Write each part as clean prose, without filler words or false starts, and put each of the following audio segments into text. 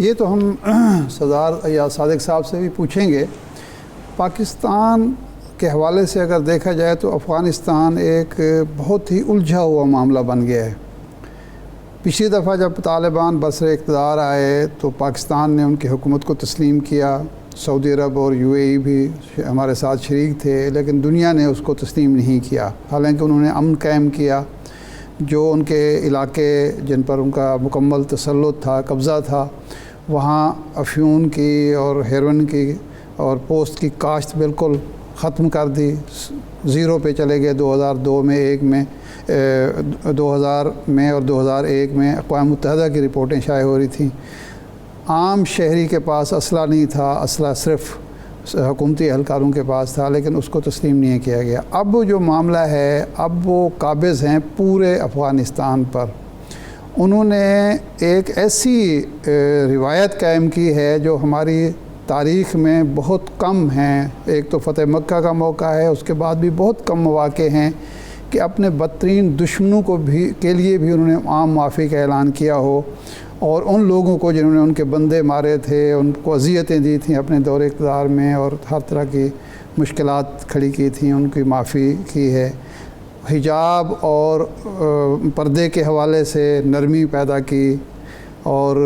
ये तो हम सरदार या सादिक साहब से भी पूछेंगे। पाकिस्तान के हवाले से अगर देखा जाए तो अफ़गानिस्तान एक बहुत ही उलझा हुआ मामला बन गया है। पिछली दफ़ा जब तालिबान बसरे इक़्तिदार आए तो पाकिस्तान ने उनकी हुकूमत को तस्लीम किया। सऊदी अरब और यूएई भी हमारे साथ शरीक थे, लेकिन दुनिया ने उसको तस्लीम नहीं किया। हालांकि उन्होंने अमन कायम किया। जो उनके इलाके जिन पर उनका मुकम्मल तसल्लुत था, कब्ज़ा था, वहाँ अफ्यून की और हेरोइन की और पोस्ट की काश्त बिल्कुल ख़त्म कर दी। ज़ीरो पे चले गए 2002 में, 2000 में और 2001 में अक़वाम मुत्तहिदा की रिपोर्टें शाये हो रही थी। आम शहरी के पास असला नहीं था, असला सिर्फ़ हुकूमती एहलकारों के पास था, लेकिन उसको तस्लीम नहीं किया गया। अब वो जो मामला है, अब वो काबिज़ हैं पूरे अफ़गानिस्तान पर। उन्होंने एक ऐसी रिवायत कायम की है जो हमारी तारीख़ में बहुत कम हैं। एक तो फ़तेह मक्का का मौका है, उसके बाद भी बहुत कम मौक़े हैं कि अपने बदतरीन दुश्मनों को भी के लिए भी उन्होंने आम माफ़ी का ऐलान किया हो, और उन लोगों को जिन्होंने उनके बंदे मारे थे, उनको अज़ियतें दी थी अपने दौरे इक़्तिदार में और हर तरह की मुश्किलात खड़ी की थी, उनकी माफ़ी की है। हिजाब और पर्दे के हवाले से नरमी पैदा की, और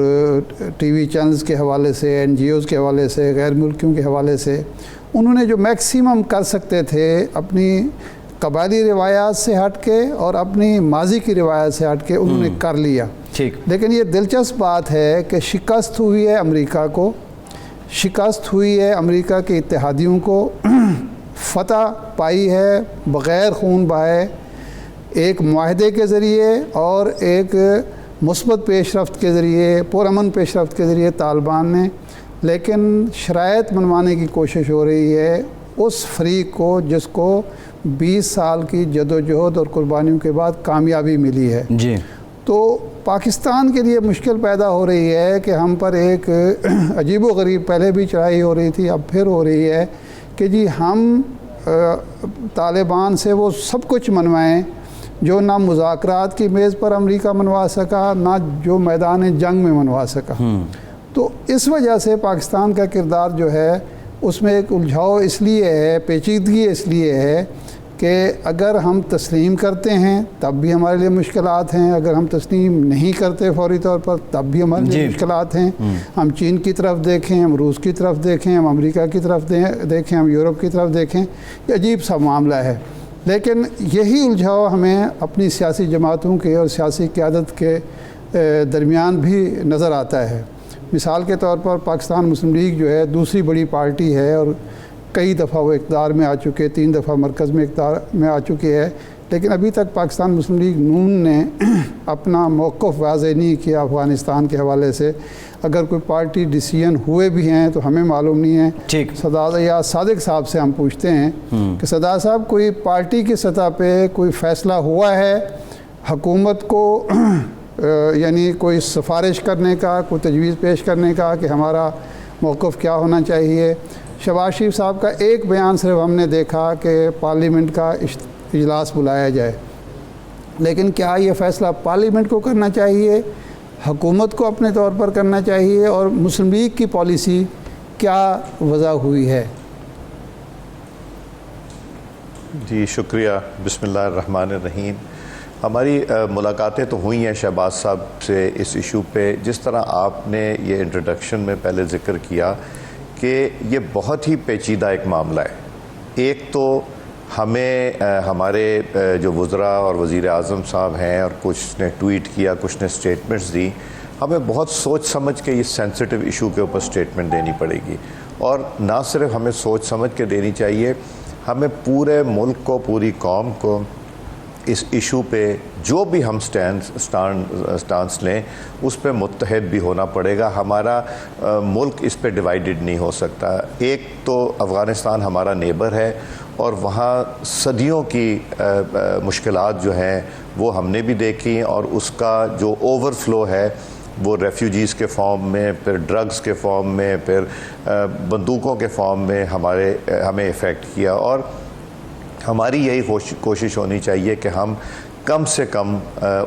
टीवी चैनल्स के हवाले से, NGOs के हवाले से, गैर मुल्कियों के हवाले से उन्होंने जो मैक्सिमम कर सकते थे अपनी कबायली रिवायात से हट के और अपनी माजी की रिवायत से हट के उन्होंने कर लिया। ठीक। लेकिन ये दिलचस्प बात है कि शिकस्त हुई है अमेरिका को, शिकस्त हुई है अमेरिका के इत्तेहादियों को, फ़तह पाई है बग़ैर खून बहाए, एक मुआहदे के ज़रिए और एक मुस्बत पेशरफ्त के ज़रिए, पुरअमन पेशरफ्त के ज़रिए तालिबान ने। लेकिन शराइत मनवाने की कोशिश हो रही है उस फरीक को जिसको 20 साल की जदोजहद और कुर्बानियों के बाद कामयाबी मिली है जी। तो पाकिस्तान के लिए मुश्किल पैदा हो रही है कि हम पर एक अजीब व गरीब, पहले भी चढ़ाई हो रही थी, अब फिर हो रही है कि जी हम तालिबान से वो सब कुछ मनवाएं जो ना मुज़ाकरात की मेज़ पर अमेरिका मनवा सका, ना जो मैदान जंग में मनवा सका। तो इस वजह से पाकिस्तान का किरदार जो है उसमें एक उलझाव इसलिए है, पेचीदगी इसलिए है कि अगर हम तस्लीम करते हैं तब भी हमारे लिए मुश्किलात हैं, अगर हम तस्लीम नहीं करते फौरी तौर पर तब भी हमारे लिए मुश्किलात हैं। हम चीन की तरफ देखें, हम रूस की तरफ देखें, हम अमेरिका की तरफ देखें, हम यूरोप की तरफ देखें, ये अजीब सा मामला है। लेकिन यही उलझाव हमें अपनी सियासी जमातों के और सियासी क़यादत के दरमियान भी नज़र आता है। मिसाल के तौर पर पाकिस्तान मुस्लिम लीग जो है दूसरी बड़ी पार्टी है और कई दफ़ा वो इक़्तिदार में आ चुके, 3 दफ़ा मरकज़ में इक़्तिदार में आ चुकी है, लेकिन अभी तक पाकिस्तान मुस्लिम लीग नून ने अपना मौक़िफ़ वाज़ेह नहीं किया अफ़गानिस्तान के हवाले से। अगर कोई पार्टी डिसीजन हुए भी हैं तो हमें मालूम नहीं है। ठीक। सरदार या सादिक साहब से हम पूछते हैं कि सरदार साहब, कोई पार्टी की सतह पे कोई फ़ैसला हुआ है हुकूमत को यानी कोई सिफारिश करने का, कोई तजवीज़ पेश करने का कि हमारा मौक़िफ़ क्या होना चाहिए? शहबाज शरीफ साहब का एक बयान सिर्फ हमने देखा कि पार्लियामेंट का इजलास बुलाया जाए, लेकिन क्या ये फ़ैसला पार्लियामेंट को करना चाहिए, हुकूमत को अपने तौर पर करना चाहिए, और मुस्लिम लीग की पॉलिसी क्या वज़ह हुई है? जी शुक्रिया। बिस्मिल्लाहिर्रहमानिर्रहीम। हमारी मुलाकातें तो हुई हैं शहबाज साहब से इस इशू पे। जिस तरह आपने ये इंट्रोडक्शन में पहले ज़िक्र किया कि ये बहुत ही पेचीदा एक मामला है। एक तो हमें हमारे जो वज़रा और वज़ीर आज़म साहब हैं, और कुछ ने ट्वीट किया, कुछ ने स्टेटमेंट्स दी, हमें बहुत सोच समझ के इस सेंसिटिव इशू के ऊपर स्टेटमेंट देनी पड़ेगी। और ना सिर्फ हमें सोच समझ के देनी चाहिए, हमें पूरे मुल्क को, पूरी कौम को इस इशू पे जो भी हम स्टांस लें उस पे मुत्तहद भी होना पड़ेगा। हमारा मुल्क इस पे डिवाइडेड नहीं हो सकता। एक तो अफ़गानिस्तान हमारा नेबर है और वहाँ सदियों की मुश्किलात जो हैं वो हमने भी देखी, और उसका जो ओवरफ्लो है वो रेफ्यूजीज़ के फॉर्म में, फिर ड्रग्स के फॉर्म में, फिर बंदूकों के फॉर्म में हमें इफ़ेक्ट किया। और हमारी यही कोशिश होनी चाहिए कि हम कम से कम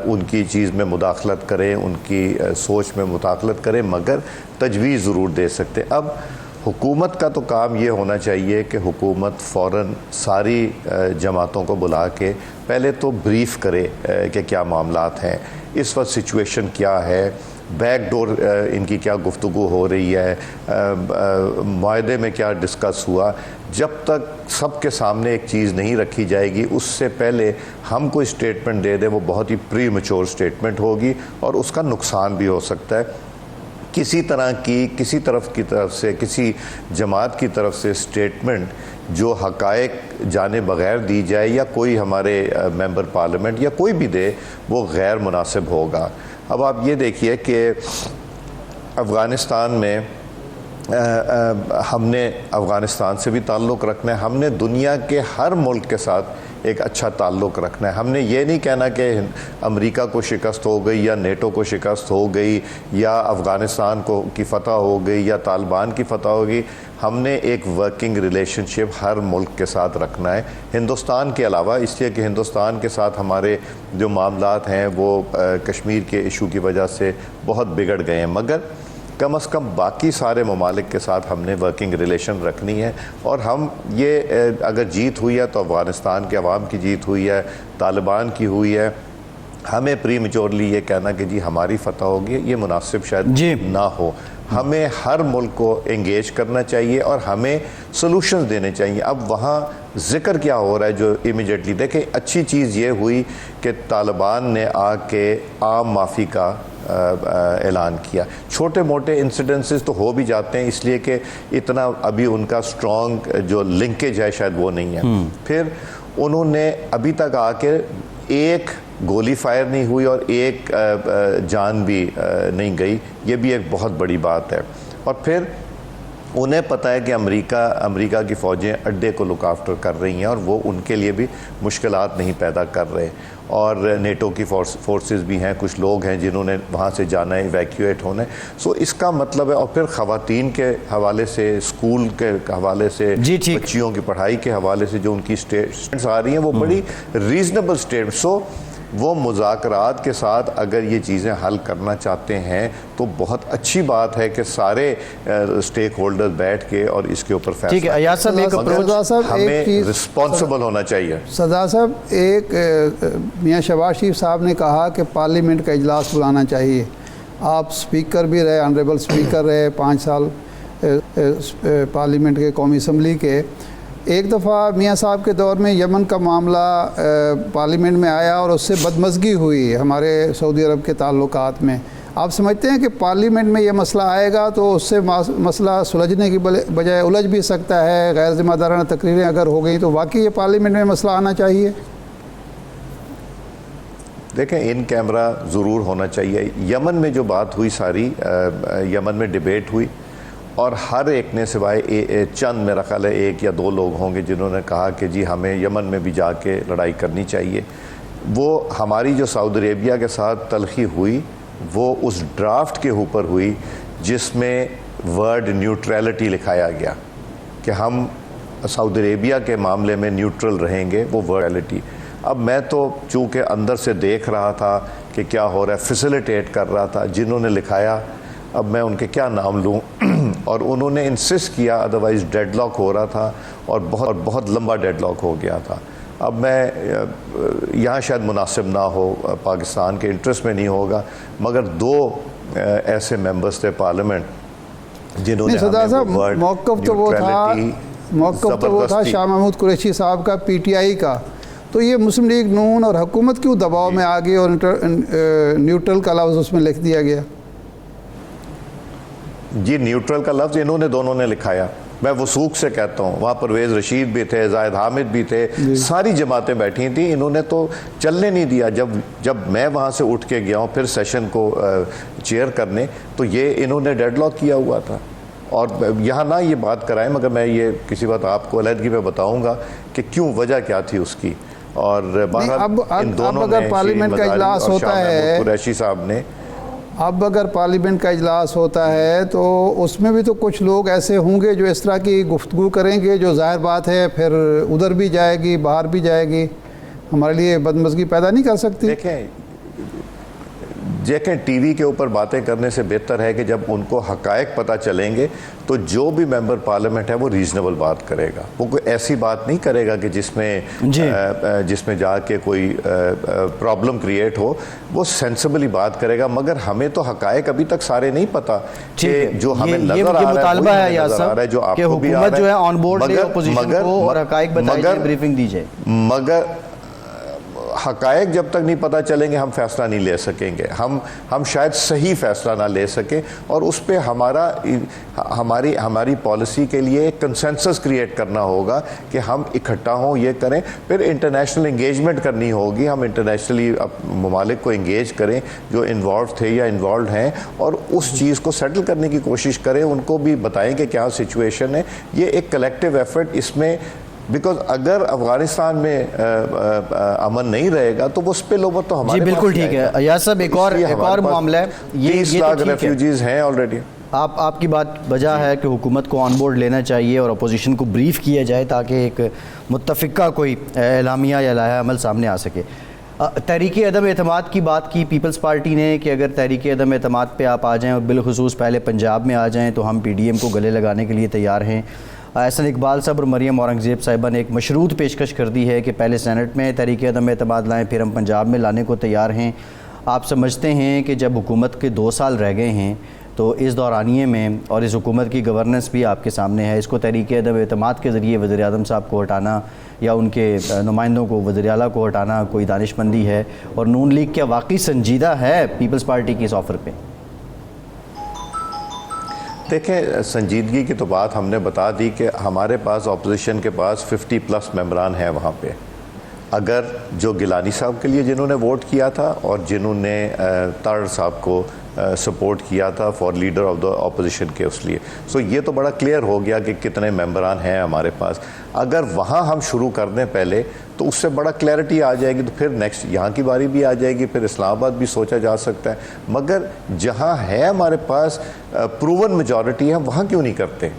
उनकी चीज़ में मुदाखलत करें, उनकी सोच में मुदाखलत करें, मगर तजवीज़ ज़रूर दे सकते। अब हुकूमत का तो काम ये होना चाहिए कि हुकूमत फ़ौरन सारी जमातों को बुला के पहले तो ब्रीफ़ करे कि क्या मामलात हैं, इस वक्त सिचुएशन क्या है, बैकडोर इनकी क्या गुफ्तगू हो रही है, मुआहदे में क्या डिस्कस हुआ। जब तक सबके सामने एक चीज़ नहीं रखी जाएगी, उससे पहले हम कोई स्टेटमेंट दे दें, वो बहुत ही प्री मैच्योर स्टेटमेंट होगी और उसका नुकसान भी हो सकता है। किसी तरफ से, किसी जमात की तरफ से स्टेटमेंट जो हक़ाइक़ जाने बग़ैर दी जाए या कोई हमारे मेंबर पार्लियामेंट या कोई भी दे, वो गैर मुनासिब होगा। अब आप ये देखिए कि अफ़गानिस्तान में हमने अफ़गानिस्तान से भी ताल्लुक़ रखना है, हमने दुनिया के हर मुल्क के साथ एक अच्छा ताल्लुक़ रखना है। हमने ये नहीं कहना कि अमेरिका को शिकस्त हो गई या नेटो को शिकस्त हो गई या अफ़गानिस्तान को की फ़तह हो गई या तालिबान की फ़तह हो गई। हमने एक वर्किंग रिलेशनशिप हर मुल्क के साथ रखना है, हिंदुस्तान के अलावा, इसलिए कि हिंदुस्तान के साथ हमारे जो मामलात हैं वो कश्मीर के इशू की वजह से बहुत बिगड़ गए हैं, मगर कम से कम बाकी सारे ममालिक के साथ हमने वर्किंग रिलेशन रखनी है। और हम ये अगर जीत हुई है तो अफ़गानिस्तान के अवाम की जीत हुई है, तालिबान की हुई है। हमें प्री मैच्योरली ये कहना कि जी हमारी फ़तह होगी, ये मुनासिब शायद ना हो। हमें हर मुल्क को एंगेज करना चाहिए और हमें सॉल्यूशंस देने चाहिए। अब वहाँ ज़िक्र क्या हो रहा है जो इमीडिएटली देखें, अच्छी चीज़ ये हुई कि तालिबान ने आके आम माफ़ी का ऐलान किया। छोटे मोटे इंसिडेंसेस तो हो भी जाते हैं, इसलिए कि इतना अभी उनका स्ट्रॉन्ग जो लिंकेज है शायद वो नहीं है। फिर उन्होंने अभी तक आके एक गोली फायर नहीं हुई और एक जान भी नहीं गई, ये भी एक बहुत बड़ी बात है। और फिर उन्हें पता है कि अमेरिका की फ़ौजें अड्डे को लुक आफ्टर कर रही हैं और वो उनके लिए भी मुश्किलात नहीं पैदा कर रहे। और नेटो की फोर्सेस भी हैं, कुछ लोग हैं जिन्होंने वहाँ से जाना है, इवैक्यूएट होना है। सो इसका मतलब है, और फिर ख़वातीन के हवाले से, स्कूल के हवाले से, बच्चियों की पढ़ाई के हवाले से जो उनकी स्टेटमेंट्स आ रही हैं वो बड़ी रीज़नेबल स्टेटमेंट। सो वो मुज़ाकरात के साथ अगर ये चीज़ें हल करना चाहते हैं तो बहुत अच्छी बात है कि सारे स्टेक होल्डर्स बैठ के और इसके ऊपर फैसला। ठीक है अयाज साहब, एक अप्रोच हमें रिस्पॉन्सिबल होना चाहिए। सदा साहब, एक मियाँ शहबाज शरीफ साहब ने कहा कि पार्लियामेंट का इजलास बुलाना चाहिए। आप स्पीकर भी रहे, ऑनरेबल स्पीकर रहे 5 साल पार्लियामेंट के, कौमी असम्बली के। एक दफ़ा मियाँ साहब के दौर में यमन का मामला पार्लियामेंट में आया और उससे बदमज़गी हुई हमारे सऊदी अरब के ताल्लुकात में। आप समझते हैं कि पार्लियामेंट में ये मसला आएगा तो उससे मसला सुलझने की बजाय उलझ भी सकता है? गैर ज़िम्मेदाराना तकरीरें अगर हो गई तो वाकई ये पार्लियामेंट में मसला आना चाहिए? देखें, इन कैमरा ज़रूर होना चाहिए। यमन में जो बात हुई सारी, यमन में डिबेट हुई और हर एक ने सिवाय चंद, मेरा ख्याल है 1 या 2 लोग होंगे जिन्होंने कहा कि जी हमें यमन में भी जाके लड़ाई करनी चाहिए। वो हमारी जो सऊदी अरेबिया के साथ तलखी हुई वो उस ड्राफ्ट के ऊपर हुई जिसमें वर्ड न्यूट्रलिटी लिखाया गया कि हम सऊदी अरेबिया के मामले में न्यूट्रल रहेंगे, वो वर्डलिटी। अब मैं तो चूँकि अंदर से देख रहा था कि क्या हो रहा है, फैसिलिटेट कर रहा था, जिन्होंने लिखाया अब मैं उनके क्या नाम लूँ और उन्होंने इंसिस्ट किया, अदरवाइज़ डेडलॉक हो रहा था और बहुत लंबा डेडलॉक हो गया था। अब मैं यहाँ शायद मुनासिब ना हो, पाकिस्तान के इंटरेस्ट में नहीं होगा, मगर 2 ऐसे मेंबर्स थे पार्लियामेंट जिन्होंने मौक़िफ़ तो वो था शाह महमूद कुरैशी साहब का, PTI का। तो ये मुस्लिम लीग नून और हुकूमत क्यों दबाव में आ गई और न्यूट्रल का लफ्ज़ उसमें लिख दिया गया? जी, न्यूट्रल का लफ्ज़ इन्होंने दोनों ने लिखाया। मैं वसूख से कहता हूँ, वहाँ परवेज़ रशीद भी थे, जाहिद हामिद भी थे, सारी जमातें बैठी थी। इन्होंने तो चलने नहीं दिया। जब मैं वहाँ से उठ के गया हूँ फिर सेशन को चेयर करने, तो ये इन्होंने डेडलॉक किया हुआ था। और यहाँ ना ये बात कराएं, मगर मैं ये किसी बात आपको अलहदगी में बताऊँगा कि क्यों, वजह क्या थी उसकी। और इन दोनों अगर पार्लियामेंट का इजलास होता है, कुरैशी साहब ने, अब अगर पार्लियामेंट का इजलास होता है तो उसमें भी तो कुछ लोग ऐसे होंगे जो इस तरह की गुफ्तगू करेंगे जो ज़ाहिर बात है फिर उधर भी जाएगी, बाहर भी जाएगी। हमारे लिए बदमज़गी पैदा नहीं कर सकती? देखें टीवी के ऊपर बातें करने से बेहतर है कि जब उनको हकायक पता चलेंगे तो जो भी मेंबर पार्लियामेंट है वो रीजनेबल बात करेगा, वो कोई ऐसी बात नहीं करेगा कि जिसमें जाके कोई प्रॉब्लम क्रिएट हो, वो सेंसिबली बात करेगा। मगर हमें तो हकायक अभी तक सारे नहीं पता कि जो हमें नजर आ रहा है जो आपको भी आ रहा है, जो है ऑन बोर्ड ले ऑपोजिशन को और हकायक बताइए, ब्रीफिंग दीजिए। मगर हकायक जब तक नहीं पता चलेंगे हम फैसला नहीं ले सकेंगे, हम शायद सही फैसला ना ले सकें। और उस पर हमारी पॉलिसी के लिए एक कंसेंसस क्रिएट करना होगा कि हम इकट्ठा हों, ये करें। फिर इंटरनेशनल इंगेजमेंट करनी होगी, हम इंटरनेशनली ममालिक को इंगेज करें जो इन्वॉल्व थे या इन्वॉल्व हैं, और उस चीज़ को सेटल करने की कोशिश करें, उनको भी बताएं कि क्या सिचुएशन है। ये एक कलेक्टिव एफर्ट इसमें, बिकॉज अगर अफगानिस्तान में अमन नहीं रहेगा तो वो स्पिल ओवर तो हमारे जी बिल्कुल ठीक है। अयाज साहब एक और मामला है, ये 30 लाख रेफ्यूजीज हैं ऑलरेडी। आपकी बात वजह है कि हुकूमत को ऑन बोर्ड लेना चाहिए और अपोजिशन को ब्रीफ किया जाए ताकि एक मुत्तफ़िका कोई एलामिया या लाया अमल सामने आ सके। तहरीक अदम एतमाद की बात की पीपल्स पार्टी ने कि अगर तहरीक अदम एतमाद पे आप आ जाएँ और बिलखुसूस पहले पंजाब में आ जाएँ तो हम PDM को गले लगाने के लिए तैयार हैं। एहसन इकबाल साहब और मरियम औरंगज़ेब साहिबा ने एक मशरूत पेशकश कर दी है कि पहले सेनेट में तहरीक अदम एतमाद लाएँ, फिर हम पंजाब में लाने को तैयार हैं। आप समझते हैं कि जब हुकूमत के 2 साल रह गए हैं तो इस दौरानिए में और इस हुकूमत की गवर्नेंस भी आपके सामने है, इसको तहरीक अदम एतमाद के ज़रिए वज़ीर आज़म साहब को हटाना या उनके नुमाइंदों को वज़ीर आला को हटाना कोई दानिशमंदी है? और नून लीग क्या वाकई संजीदा है पीपल्स पार्टी की इस ऑफ़र पर? देखें, संजीदगी की तो बात हमने बता दी कि हमारे पास अपोजिशन के पास 50+ मेंबरान हैं वहाँ पे। अगर जो गिलानी साहब के लिए जिन्होंने वोट किया था और जिन्होंने तारड़ साहब को सपोर्ट किया था for leader of the opposition के, उस लिए सो ये तो बड़ा क्लियर हो गया कि कितने मेंबरान हैं हमारे पास। अगर वहाँ हम शुरू कर दें पहले तो उससे बड़ा क्लैरिटी आ जाएगी, तो फिर नेक्स्ट यहाँ की बारी भी आ जाएगी, फिर इस्लामाबाद भी सोचा जा सकता है। मगर जहाँ है हमारे पास प्रूवन मेजॉरिटी है, वहाँ क्यों नहीं करते?